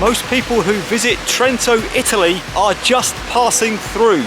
Most people who visit Trento, Italy are just passing through.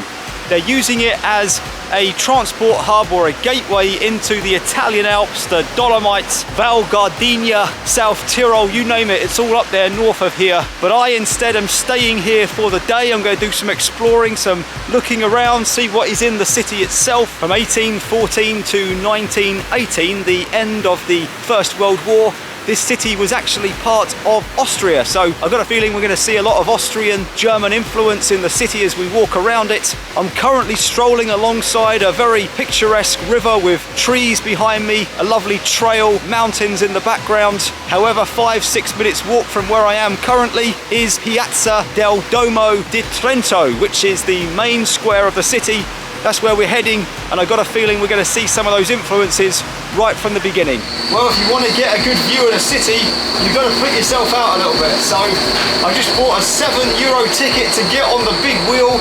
They're using it as a transport hub or a gateway into the Italian Alps, the Dolomites, Val Gardena, South Tyrol, you name it, it's all up there north of here. But I instead am staying here for the day. I'm going to do some exploring, some looking around, see what is in the city itself. From 1814 to 1918, the end of the First World War, this city was actually part of Austria, so I've got a feeling we're going to see a lot of Austrian German influence in the city as we walk around it. I'm currently strolling alongside a very picturesque river with trees behind me, a lovely trail, mountains in the background. However, 5-6 minutes walk from where I am currently is Piazza del Duomo di Trento, which is the main square of the city. That's where we're heading, and I've got a feeling we're going to see some of those influences right from the beginning. Well, if you want to get a good view of the city, you've got to put yourself out a little bit. So I just bought a €7 ticket to get on the big wheel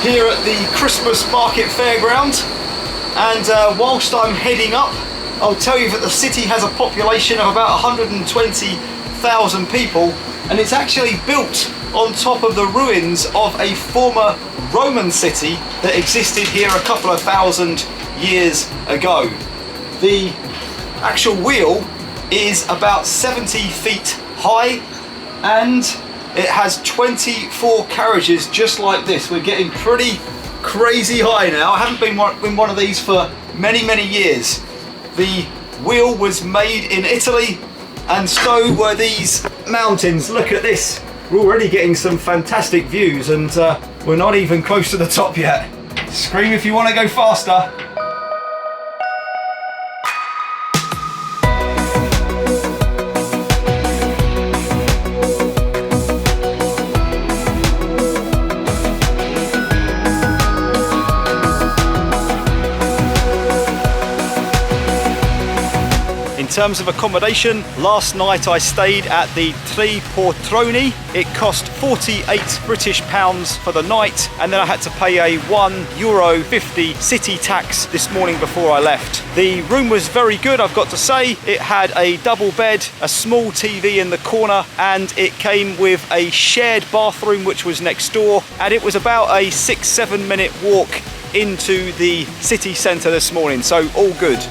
here at the Christmas Market Fairground. And whilst I'm heading up, I'll tell you that the city has a population of about 120,000 people, and it's actually built on top of the ruins of a former Roman city that existed here a couple of thousand years ago. The actual wheel is about 70 feet high, and it has 24 carriages just like this. We're getting pretty crazy high now. I haven't been in one of these for many years. The wheel was made in Italy, and so were these mountains. Look at this. We're already getting some fantastic views, and we're not even close to the top yet. Scream if you want to go faster. In terms of accommodation, last night I stayed at the Tre Portoni. It cost £48 British for the night, and then I had to pay a €1.50 city tax this morning before I left. The room was very good, I've got to say. It had a double bed, a small TV in the corner, and it came with a shared bathroom which was next door, and it was about a 6-7 minute walk into the city centre this morning, so all good.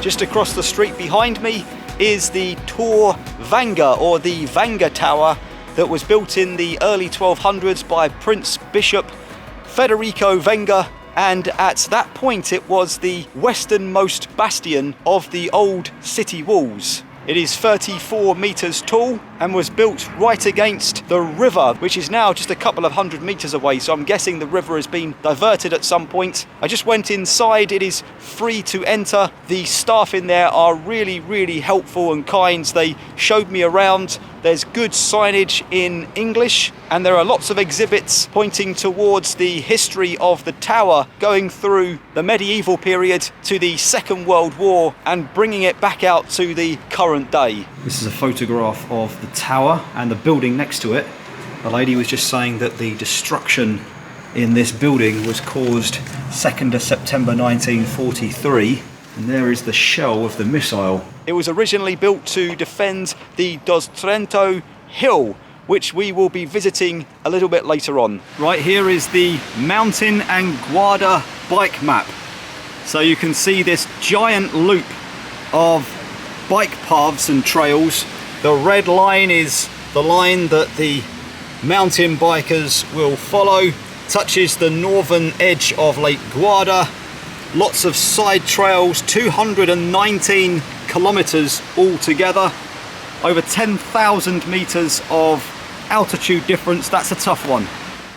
Just across the street behind me is the Torre Vanga, or the Vanga Tower, that was built in the early 1200s by Prince Bishop Federico Vanga, and at that point it was the westernmost bastion of the old city walls. It is 34 metres tall and was built right against the river, which is now just a couple of 100 metres away, so I'm guessing the river has been diverted at some point. I just went inside. It is free to enter. The staff in there are really helpful and kind. They showed me around. There's good signage in English, and there are lots of exhibits pointing towards the history of the tower, going through the medieval period to the Second World War and bringing it back out to the current day. This is a photograph of the tower and the building next to it. The lady was just saying that the destruction in this building was caused 2nd of September 1943. And there is the shell of the missile. It was originally built to defend the Dos Trento hill, which we will be visiting a little bit later on. Right here is the Mountain and Garda bike map. So you can see this giant loop of bike paths and trails. The red line is the line that the mountain bikers will follow. Touches the northern edge of Lake Garda. Lots of side trails, 219 kilometers altogether, over 10,000 meters of altitude difference. That's a tough one.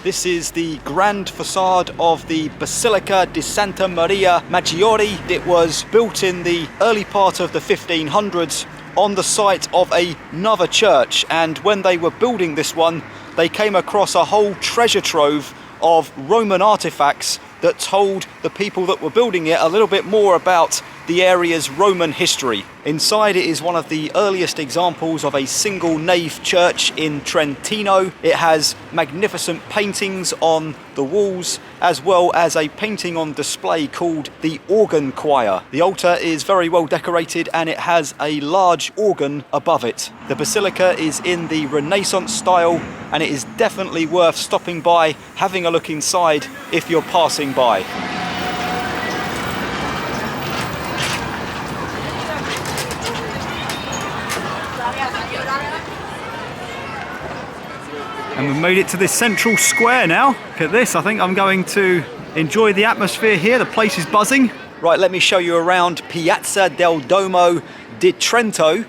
This is the grand facade of the Basilica di Santa Maria Maggiore. It was built in the early part of the 1500s on the site of another church, and when they were building this one, they came across a whole treasure trove of Roman artifacts that told the people that were building it a little bit more about the area's Roman history. Inside it is one of the earliest examples of a single nave church in Trentino. It has magnificent paintings on the walls, as well as a painting on display called the Organ Choir. The altar is very well decorated and it has a large organ above it. The basilica is in the Renaissance style and it is definitely worth stopping by, having a look inside if you're passing by. And we've made it to this central square now. Look at this, I think I'm going to enjoy the atmosphere here. The place is buzzing. Right, let me show you around Piazza del Duomo di Trento.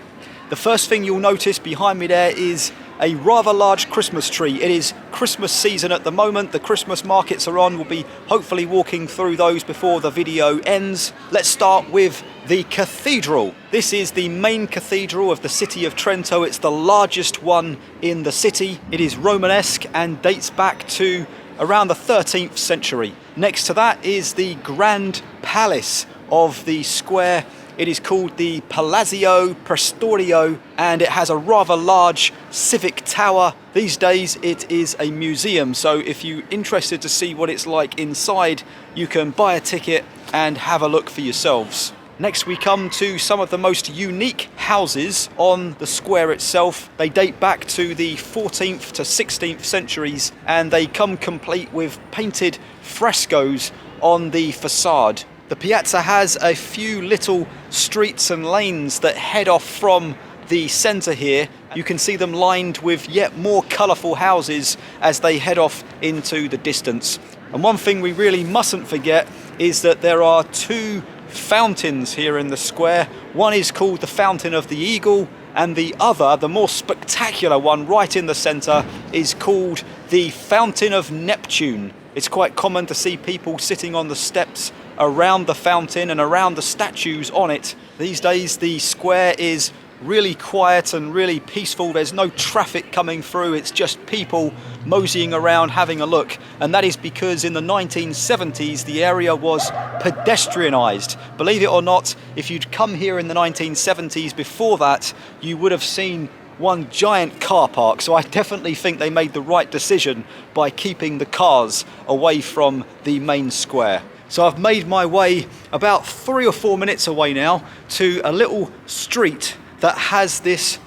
The first thing you'll notice behind me there is a rather large Christmas tree. It is Christmas season at the moment. The Christmas markets are on. We'll be hopefully walking through those before the video ends. Let's start with the cathedral. This is the main cathedral of the city of Trento. It's the largest one in the city. It is Romanesque and dates back to around the 13th century. Next to that is the Grand Palace of the square. It is called the Palazzo Prestorio and it has a rather large civic tower. These days it is a museum, so if you're interested to see what it's like inside, you can buy a ticket and have a look for yourselves. Next we come to some of the most unique houses on the square itself. They date back to the 14th to 16th centuries and they come complete with painted frescoes on the facade. The piazza has a few little streets and lanes that head off from the centre here. You can see them lined with yet more colourful houses as they head off into the distance. And one thing we really mustn't forget is that there are two fountains here in the square. One is called the Fountain of the Eagle and the other, the more spectacular one right in the centre, is called the Fountain of Neptune. It's quite common to see people sitting on the steps around the fountain and around the statues on it. These days the square is really quiet and really peaceful. There's no traffic coming through, it's just people moseying around having a look, and that is because in the 1970s the area was pedestrianised. Believe it or not, if you'd come here in the 1970s before that, you would have seen one giant car park. So I definitely think they made the right decision by keeping the cars away from the main square. So I've made my way about 3 or 4 minutes away now to a little street that has this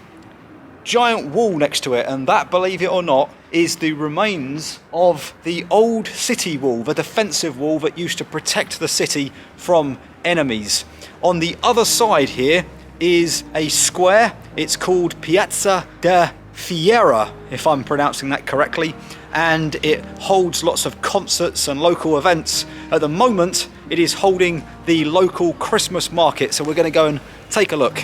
giant wall next to it, and that, believe it or not, is the remains of the old city wall, the defensive wall that used to protect the city from enemies. On the other side here is a square. It's called Piazza de Fiera, if I'm pronouncing that correctly, and it holds lots of concerts and local events. At the moment it is holding the local Christmas market, so we're going to go and take a look.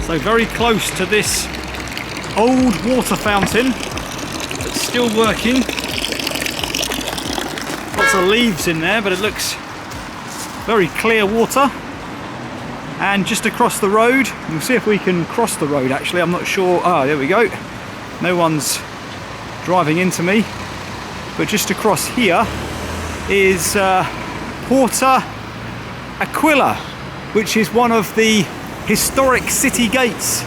So very close to this old water fountain that's still working. Lots of leaves in there, but it looks very clear water. And just across the road, we'll see if we can cross the road actually, I'm not sure. Ah, there we go. No one's driving into me. But just across here is Porta Aquila, which is one of the historic city gates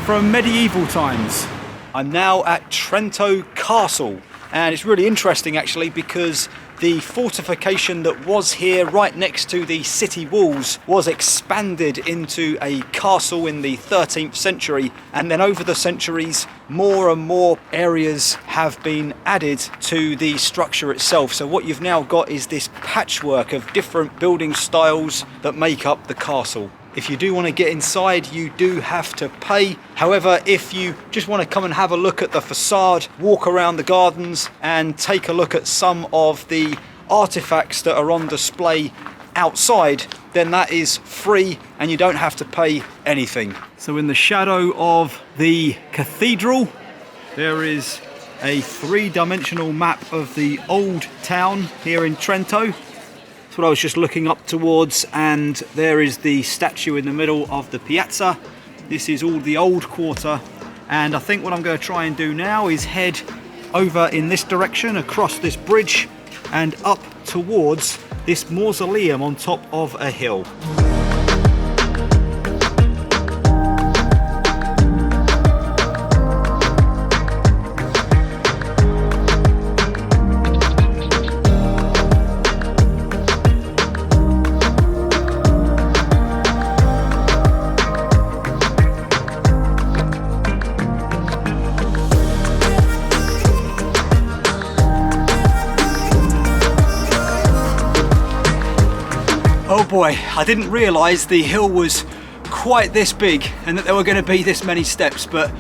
from medieval times. I'm now at Trento Castle, and it's really interesting actually because the fortification that was here right next to the city walls was expanded into a castle in the 13th century, and then over the centuries more and more areas have been added to the structure itself. So what you've now got is this patchwork of different building styles that make up the castle. If you do want to get inside, you do have to pay. However, if you just want to come and have a look at the facade, walk around the gardens and take a look at some of the artifacts that are on display outside, then that is free and you don't have to pay anything. So in the shadow of the cathedral, there is a three-dimensional map of the old town here in Trento. That's what I was just looking up towards, and there is the statue in the middle of the piazza. This is all the old quarter, and I think what I'm going to try and do now is head over in this direction across this bridge and up towards this mausoleum on top of a hill. Oh boy, I didn't realise the hill was quite this big and that there were going to be this many steps, but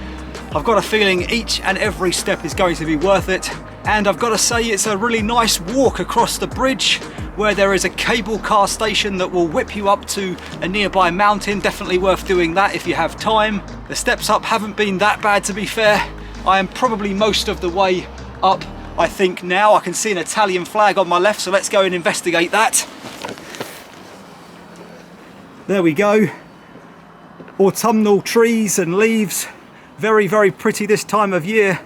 I've got a feeling each and every step is going to be worth it. And I've got to say, it's a really nice walk across the bridge where there is a cable car station that will whip you up to a nearby mountain. Definitely worth doing that if you have time. The steps up haven't been that bad, to be fair. I am probably most of the way up, I think now. I can see an Italian flag on my left, so let's go and investigate that. There we go. Autumnal trees and leaves. Very, very pretty this time of year.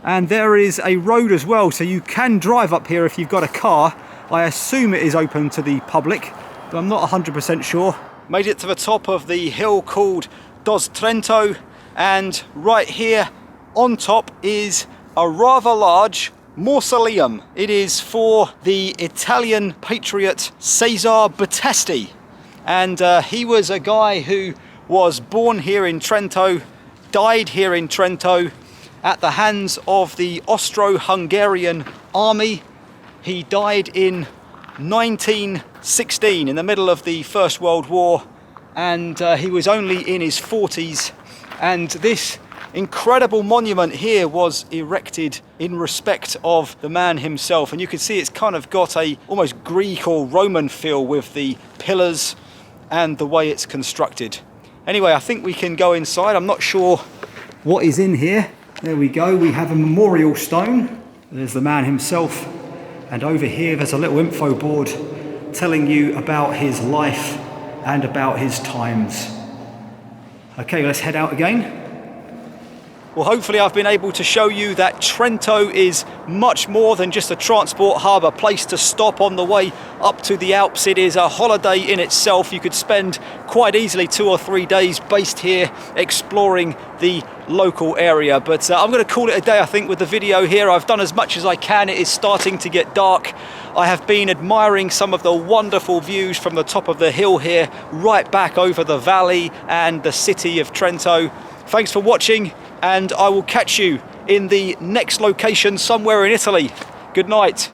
And there is a road as well, so you can drive up here if you've got a car. I assume it is open to the public, but I'm not 100% sure. Made it to the top of the hill called Dos Trento, and right here on top is a rather large mausoleum. It is for the Italian patriot Cesare Battisti. And he was a guy who was born here in Trento, died here in Trento at the hands of the Austro-Hungarian army. He died in 1916 in the middle of the First World War, and he was only in his 40s. And this incredible monument here was erected in respect of the man himself, and you can see it's kind of got a almost Greek or Roman feel with the pillars and the way it's constructed. Anyway, I think we can go inside. I'm not sure what is in here. There we go, we have a memorial stone. There's the man himself, and over here there's a little info board telling you about his life and about his times. Okay, let's head out again. Well, hopefully I've been able to show you that Trento is much more than just a transport hub, a place to stop on the way up to the Alps. It is a holiday in itself. You could spend quite easily 2 or 3 days based here exploring the local area. But I'm going to call it a day, I think, with the video here. I've done as much as I can. It is starting to get dark. I have been admiring some of the wonderful views from the top of the hill here, right back over the valley and the city of Trento. Thanks for watching, and I will catch you in the next location somewhere in Italy. Good night.